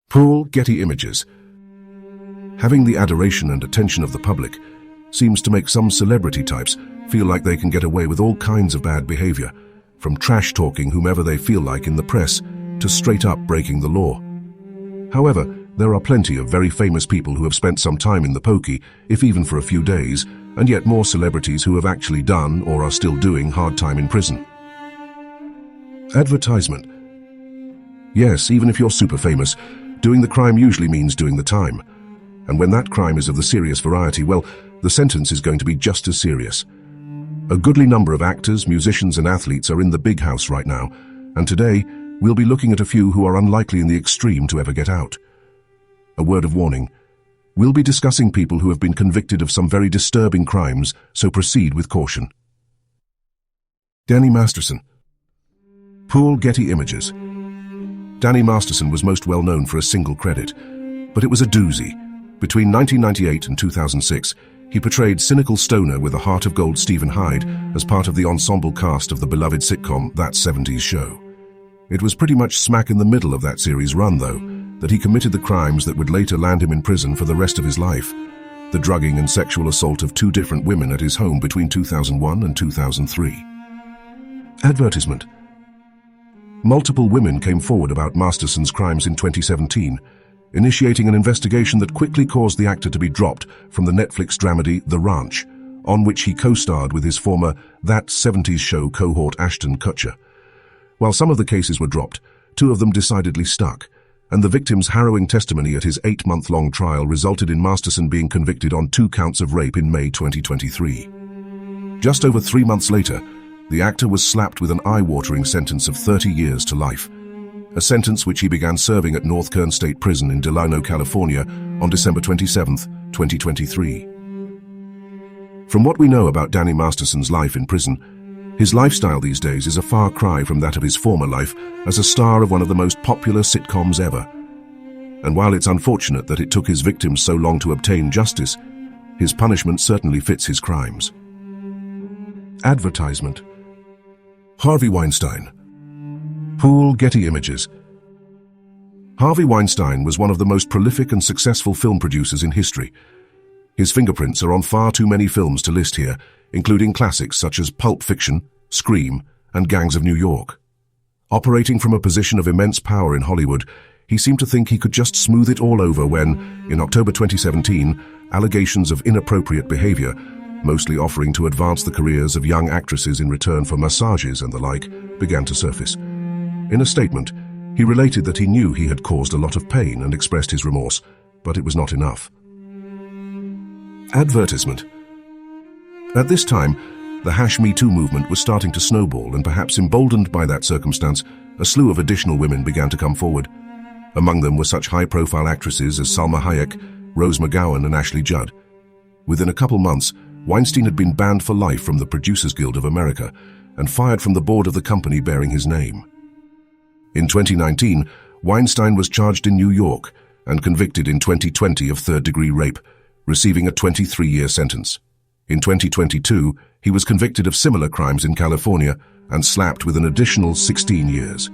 Pool Getty Images. Having the adoration and attention of the public seems to make some celebrity types feel like they can get away with all kinds of bad behavior, from trash-talking whomever they feel like in the press to straight-up breaking the law. However, there are plenty of very famous people who have spent some time in the pokey, if even for a few days, and yet more celebrities who have actually done or are still doing hard time in prison. Advertisement. Yes, even if you're super famous, doing the crime usually means doing the time. And when that crime is of the serious variety, well, the sentence is going to be just as serious. A goodly number of actors, musicians and athletes are in the big house right now, and today we'll be looking at a few who are unlikely in the extreme to ever get out. A word of warning. We'll be discussing people who have been convicted of some very disturbing crimes, so proceed with caution. Danny Masterson. Pool Getty Images. Danny Masterson was most well known for a single credit, but it was a doozy. Between 1998 and 2006, he portrayed cynical stoner with a heart of gold Stephen Hyde as part of the ensemble cast of the beloved sitcom That 70s Show. It was pretty much smack in the middle of that series' run, though, that he committed the crimes that would later land him in prison for the rest of his life. The drugging and sexual assault of two different women at his home between 2001 and 2003. Advertisement. Multiple women came forward about Masterson's crimes in 2017, initiating an investigation that quickly caused the actor to be dropped from the Netflix dramedy The Ranch, on which he co-starred with his former That 70s Show cohort Ashton Kutcher. While some of the cases were dropped, two of them decidedly stuck, and the victim's harrowing testimony at his 8-month-long trial resulted in Masterson being convicted on 2 counts of rape in May 2023. Just over 3 months later, the actor was slapped with an eye-watering sentence of 30 years to life, a sentence which he began serving at North Kern State Prison in Delano, California on December 27, 2023. From what we know about Danny Masterson's life in prison, his lifestyle these days is a far cry from that of his former life as a star of one of the most popular sitcoms ever. And while it's unfortunate that it took his victims so long to obtain justice, his punishment certainly fits his crimes. Advertisement. Harvey Weinstein. Pool Getty Images. Harvey Weinstein was one of the most prolific and successful film producers in history. His fingerprints are on far too many films to list here, including classics such as Pulp Fiction, Scream, and Gangs of New York. Operating from a position of immense power in Hollywood, he seemed to think he could just smooth it all over when, in October 2017, allegations of inappropriate behavior, mostly offering to advance the careers of young actresses in return for massages and the like, began to surface. In a statement, he related that he knew he had caused a lot of pain and expressed his remorse, but it was not enough. Advertisement. At this time, the #MeToo movement was starting to snowball, and perhaps emboldened by that circumstance, a slew of additional women began to come forward. Among them were such high-profile actresses as Salma Hayek, Rose McGowan, and Ashley Judd. Within a couple months, Weinstein had been banned for life from the Producers Guild of America and fired from the board of the company bearing his name. In 2019, Weinstein was charged in New York and convicted in 2020 of third-degree rape, receiving a 23-year sentence. In 2022, he was convicted of similar crimes in California and slapped with an additional 16 years.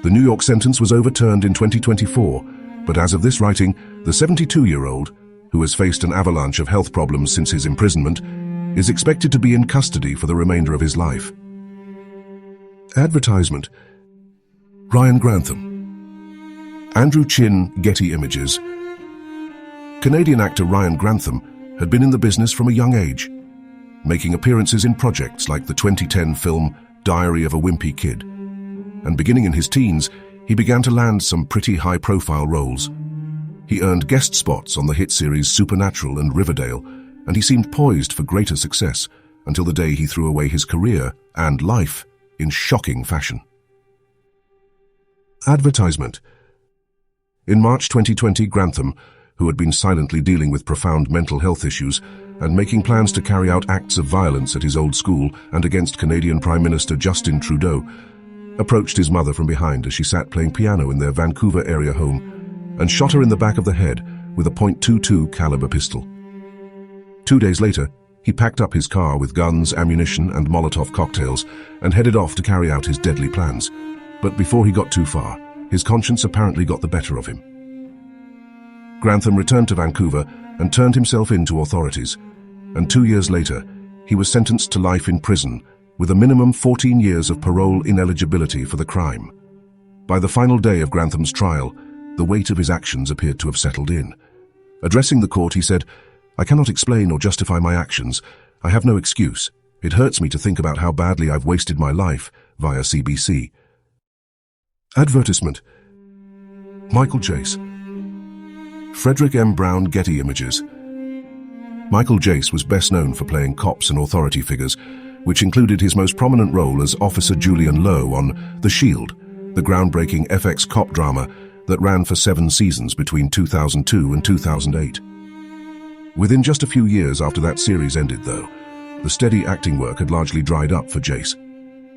The New York sentence was overturned in 2024, but as of this writing, the 72-year-old, who has faced an avalanche of health problems since his imprisonment, is expected to be in custody for the remainder of his life. Advertisement. Ryan Grantham. Andrew Chin, Getty Images. Canadian actor Ryan Grantham had been in the business from a young age, making appearances in projects like the 2010 film Diary of a Wimpy Kid. And beginning in his teens, he began to land some pretty high-profile roles. He earned guest spots on the hit series Supernatural and Riverdale, and he seemed poised for greater success until the day he threw away his career and life in shocking fashion. Advertisement. In March 2020, Grantham, who had been silently dealing with profound mental health issues and making plans to carry out acts of violence at his old school and against Canadian Prime Minister Justin Trudeau, approached his mother from behind as she sat playing piano in their Vancouver area home and shot her in the back of the head with a .22 caliber pistol. 2 days later, he packed up his car with guns, ammunition, and Molotov cocktails and headed off to carry out his deadly plans. But before he got too far, his conscience apparently got the better of him. Grantham returned to Vancouver and turned himself in to authorities. And 2 years later, he was sentenced to life in prison, with a minimum 14 years of parole ineligibility for the crime. By the final day of Grantham's trial, the weight of his actions appeared to have settled in. Addressing the court, he said, "I cannot explain or justify my actions. I have no excuse. It hurts me to think about how badly I've wasted my life," via CBC. Advertisement. Michael Jace. Frederick M. Brown Getty Images. Michael Jace was best known for playing cops and authority figures, which included his most prominent role as Officer Julian Lowe on The Shield, the groundbreaking FX cop drama that ran for 7 seasons between 2002 and 2008. Within just a few years after that series ended, though, the steady acting work had largely dried up for Jace.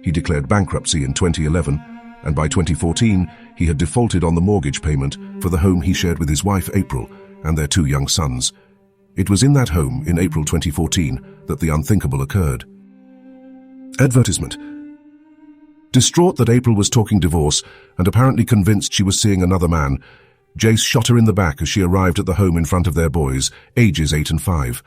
He declared bankruptcy in 2011, and by 2014, he had defaulted on the mortgage payment for the home he shared with his wife April and their 2 young sons. It was in that home in April 2014 that the unthinkable occurred. Advertisement. Distraught that April was talking divorce and apparently convinced she was seeing another man, Jace shot her in the back as she arrived at the home in front of their boys, ages 8 and 5.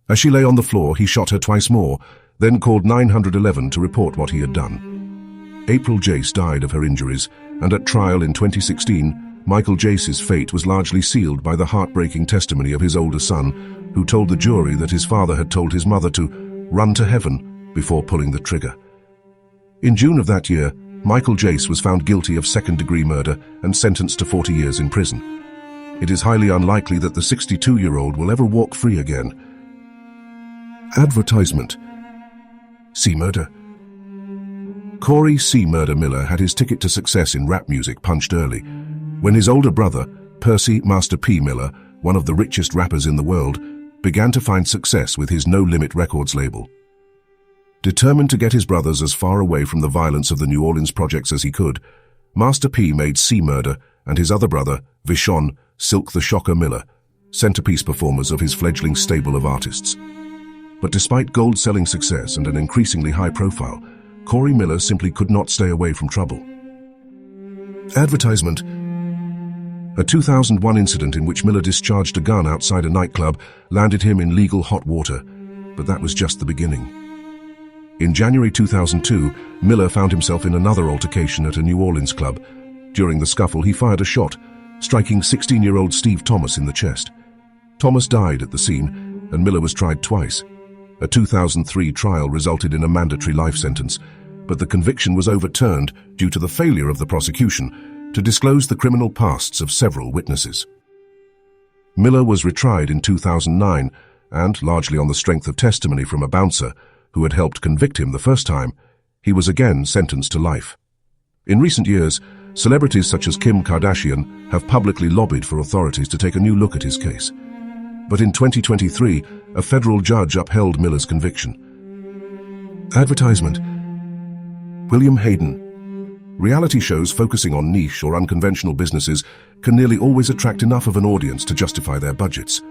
As she lay on the floor, he shot her twice more, then called 911 to report what he had done. April Jace died of her injuries, and at trial in 2016, Michael Jace's fate was largely sealed by the heartbreaking testimony of his older son, who told the jury that his father had told his mother to run to heaven before pulling the trigger. In June of that year, Michael Jace was found guilty of second-degree murder and sentenced to 40 years in prison. It is highly unlikely that the 62-year-old will ever walk free again. Advertisement. C. Murder. Corey C. Murder Miller had his ticket to success in rap music punched early, when his older brother, Percy Master P. Miller, one of the richest rappers in the world, began to find success with his No Limit Records label. Determined to get his brothers as far away from the violence of the New Orleans projects as he could, Master P made C. Murder and his other brother, Vishon Silk the Shocker Miller, centerpiece performers of his fledgling stable of artists. But despite gold-selling success and an increasingly high profile, Corey Miller simply could not stay away from trouble. Advertisement. A 2001 incident in which Miller discharged a gun outside a nightclub landed him in legal hot water, but that was just the beginning. In January 2002, Miller found himself in another altercation at a New Orleans club. During the scuffle, he fired a shot, striking 16-year-old Steve Thomas in the chest. Thomas died at the scene, and Miller was tried twice. A 2003 trial resulted in a mandatory life sentence, but the conviction was overturned due to the failure of the prosecution to disclose the criminal pasts of several witnesses. Miller was retried in 2009, and, largely on the strength of testimony from a bouncer who had helped convict him the first time, he was again sentenced to life. In recent years, celebrities such as Kim Kardashian have publicly lobbied for authorities to take a new look at his case. But in 2023, a federal judge upheld Miller's conviction. Advertisement. William Hayden. Reality shows focusing on niche or unconventional businesses can nearly always attract enough of an audience to justify their budgets.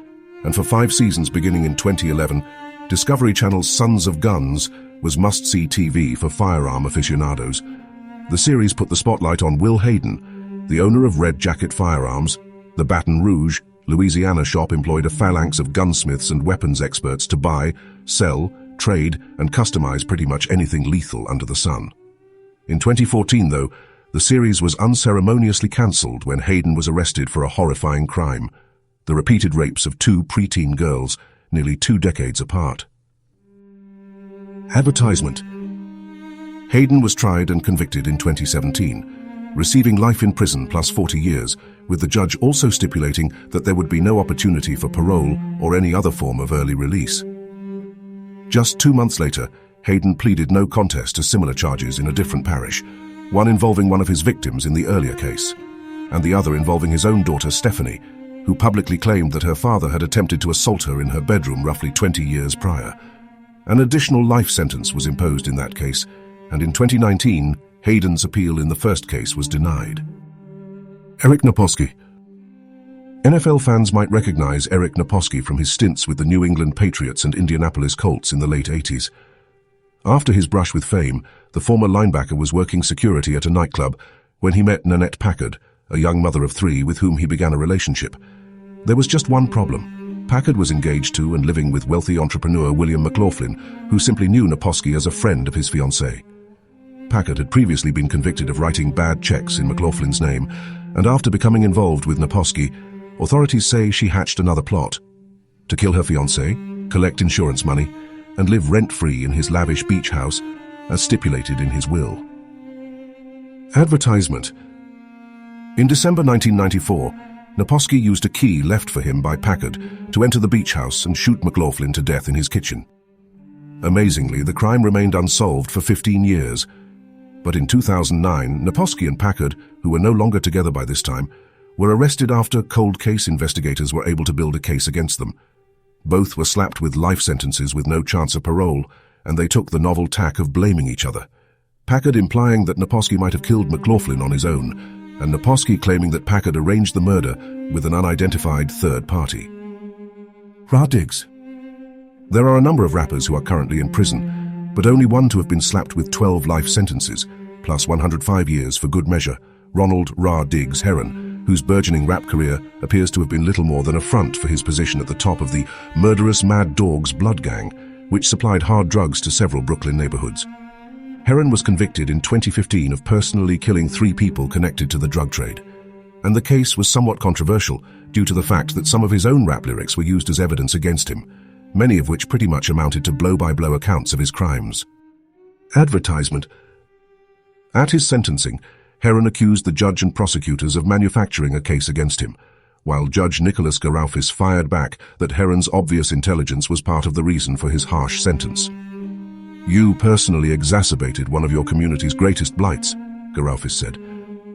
And for 5 seasons beginning in 2011, Discovery Channel's Sons of Guns was must-see TV for firearm aficionados. The series put the spotlight on Will Hayden, the owner of Red Jacket Firearms. The Baton Rouge, Louisiana shop employed a phalanx of gunsmiths and weapons experts to buy, sell, trade, and customize pretty much anything lethal under the sun. In 2014, though, the series was unceremoniously cancelled when Hayden was arrested for a horrifying crime: the repeated rapes of 2 preteen girls, nearly 2 decades apart. Advertisement. Hayden was tried and convicted in 2017, receiving life in prison plus 40 years, with the judge also stipulating that there would be no opportunity for parole or any other form of early release. Just 2 months later, Hayden pleaded no contest to similar charges in a different parish, one involving one of his victims in the earlier case, and the other involving his own daughter Stephanie, who publicly claimed that her father had attempted to assault her in her bedroom roughly 20 years prior. An additional life sentence was imposed in that case, and in 2019, Hayden's appeal in the first case was denied. Eric Naposki. NFL fans might recognize Eric Naposki from his stints with the New England Patriots and Indianapolis Colts in the late 80s. After his brush with fame, the former linebacker was working security at a nightclub when he met Nanette Packard, a young mother of 3 with whom he began a relationship. There was just one problem. Packard was engaged to and living with wealthy entrepreneur William McLaughlin, who simply knew Naposki as a friend of his fiancée. Packard had previously been convicted of writing bad checks in McLaughlin's name, and after becoming involved with Naposki, authorities say she hatched another plot: to kill her fiancé, collect insurance money, and live rent-free in his lavish beach house, as stipulated in his will. Advertisement. In December 1994, Naposki used a key left for him by Packard to enter the beach house and shoot McLaughlin to death in his kitchen. Amazingly, the crime remained unsolved for 15 years. But in 2009, Naposki and Packard, who were no longer together by this time, were arrested after cold case investigators were able to build a case against them. Both were slapped with life sentences with no chance of parole, and they took the novel tack of blaming each other. Packard implying that Naposki might have killed McLaughlin on his own, and Naposki claiming that Packard arranged the murder with an unidentified third party. Diggs. There are a number of rappers who are currently in prison, but only one to have been slapped with 12 life sentences, plus 105 years for good measure, Ronald Diggs Heron, whose burgeoning rap career appears to have been little more than a front for his position at the top of the murderous Mad Dogs blood gang, which supplied hard drugs to several Brooklyn neighborhoods. Heron was convicted in 2015 of personally killing 3 people connected to the drug trade, and the case was somewhat controversial due to the fact that some of his own rap lyrics were used as evidence against him, many of which pretty much amounted to blow-by-blow accounts of his crimes. Advertisement. At his sentencing, Heron accused the judge and prosecutors of manufacturing a case against him, while Judge Nicholas Garaufis fired back that Heron's obvious intelligence was part of the reason for his harsh sentence. "You personally exacerbated one of your community's greatest blights," Garaufis said.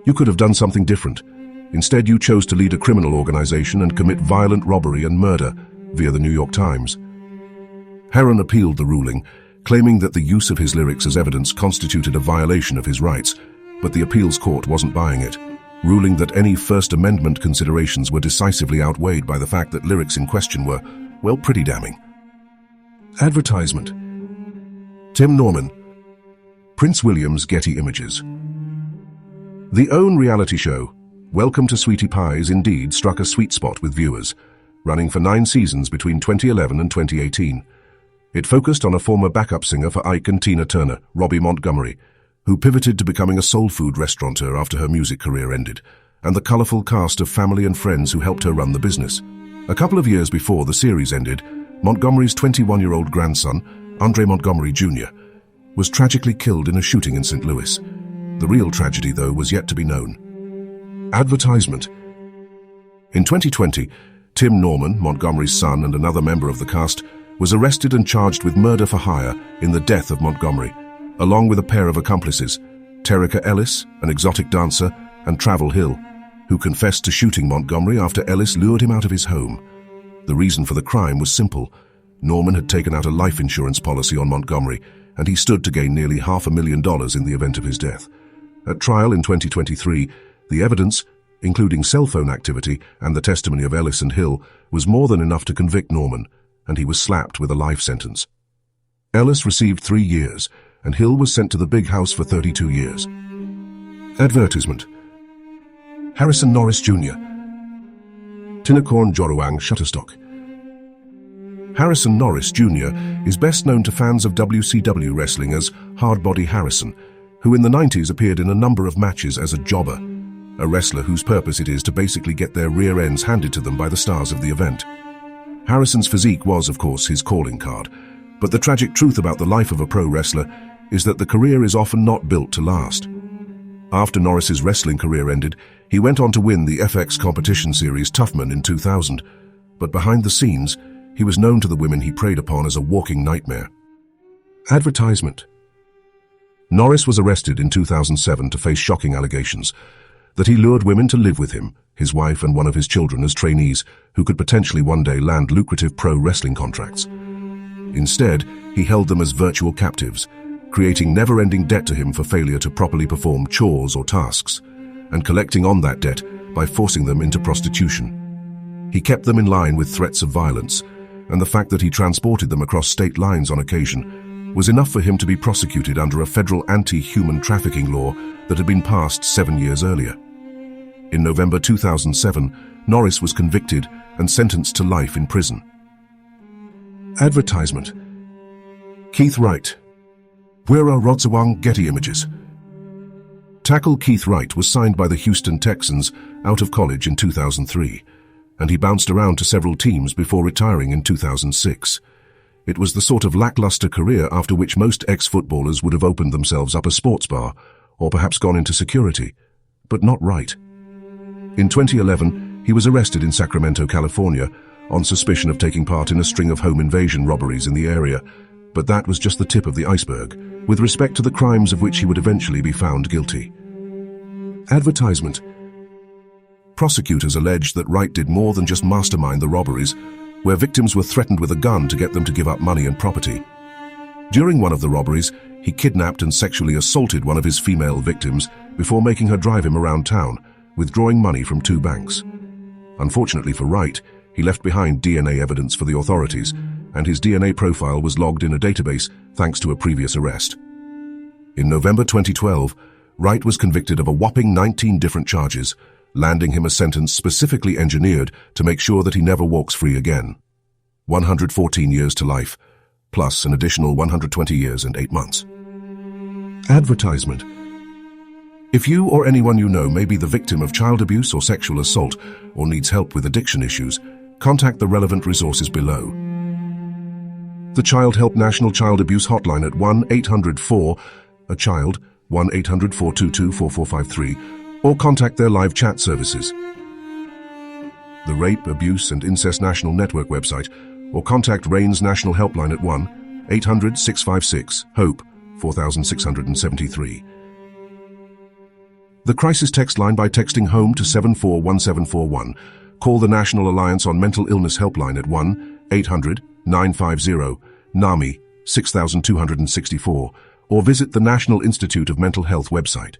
"You could have done something different. Instead, you chose to lead a criminal organization and commit violent robbery and murder via the New York Times." Heron appealed the ruling, claiming that the use of his lyrics as evidence constituted a violation of his rights, but the appeals court wasn't buying it, ruling that any First Amendment considerations were decisively outweighed by the fact that lyrics in question were, well, pretty damning. Advertisement. Tim Norman. Prince William's Getty Images. The OWN reality show, Welcome to Sweetie Pie's, indeed struck a sweet spot with viewers, running for 9 seasons between 2011 and 2018. It focused on a former backup singer for Ike and Tina Turner, Robbie Montgomery, who pivoted to becoming a soul food restaurateur after her music career ended, and the colorful cast of family and friends who helped her run the business. A couple of years before the series ended, Montgomery's 21-year-old grandson, Andre Montgomery Jr., was tragically killed in a shooting in St. Louis. The real tragedy, though, was yet to be known. Advertisement. In 2020, Tim Norman, Montgomery's son and another member of the cast, was arrested and charged with murder for hire in the death of Montgomery, along with a pair of accomplices, Terrica Ellis, an exotic dancer, and Travel Hill, who confessed to shooting Montgomery after Ellis lured him out of his home. The reason for the crime was simple. Norman had taken out a life insurance policy on Montgomery, and he stood to gain nearly $500,000 in the event of his death. At trial in 2023, the evidence, including cell phone activity and the testimony of Ellis and Hill, was more than enough to convict Norman, and he was slapped with a life sentence. Ellis received 3 years, and Hill was sent to the big house for 32 years. Advertisement. Harrison Norris Jr. Tinakorn Joruang Shutterstock. Harrison Norris Jr. is best known to fans of WCW wrestling as Hardbody Harrison, who in the 90s appeared in a number of matches as a jobber, a wrestler whose purpose it is to basically get their rear ends handed to them by the stars of the event. Harrison's physique was, of course, his calling card, but the tragic truth about the life of a pro wrestler is that the career is often not built to last. After Norris's wrestling career ended, he went on to win the FX competition series Toughman in 2000, but behind the scenes, he was known to the women he preyed upon as a walking nightmare. Advertisement. Norris was arrested in 2007 to face shocking allegations that he lured women to live with him, his wife and one of his children as trainees who could potentially one day land lucrative pro wrestling contracts. Instead, he held them as virtual captives, creating never-ending debt to him for failure to properly perform chores or tasks, and collecting on that debt by forcing them into prostitution. He kept them in line with threats of violence, and the fact that he transported them across state lines on occasion was enough for him to be prosecuted under a federal anti-human trafficking law that had been passed 7 years earlier. In November 2007, Norris was convicted and sentenced to life in prison. Advertisement. Keith Wright. Where are Rodzawang Getty Images? Tackle Keith Wright was signed by the Houston Texans out of college in 2003, and he bounced around to several teams before retiring in 2006. It was the sort of lackluster career after which most ex-footballers would have opened themselves up a sports bar, or perhaps gone into security. But not Wright. In 2011, he was arrested in Sacramento, California, on suspicion of taking part in a string of home invasion robberies in the area, but that was just the tip of the iceberg, with respect to the crimes of which he would eventually be found guilty. Advertisement. Prosecutors alleged that Wright did more than just mastermind the robberies, where victims were threatened with a gun to get them to give up money and property. During one of the robberies, he kidnapped and sexually assaulted one of his female victims before making her drive him around town, withdrawing money from 2 banks. Unfortunately for Wright, he left behind DNA evidence for the authorities, and his DNA profile was logged in a database thanks to a previous arrest. In November 2012, Wright was convicted of a whopping 19 different charges, landing him a sentence specifically engineered to make sure that he never walks free again. 114 years to life, plus an additional 120 years and 8 months. Advertisement. If you or anyone you know may be the victim of child abuse or sexual assault or needs help with addiction issues, contact the relevant resources below. The Child Help National Child Abuse Hotline at 1-800-4-A-CHILD, 1-800-422-4453, or contact their live chat services. The Rape, Abuse and Incest National Network website, or contact RAIN's National Helpline at 1-800-656-HOPE, 4673. The crisis text line by texting HOME to 741741. Call the National Alliance on Mental Illness Helpline at 1-800-950-NAMI 6264, or visit the National Institute of Mental Health website.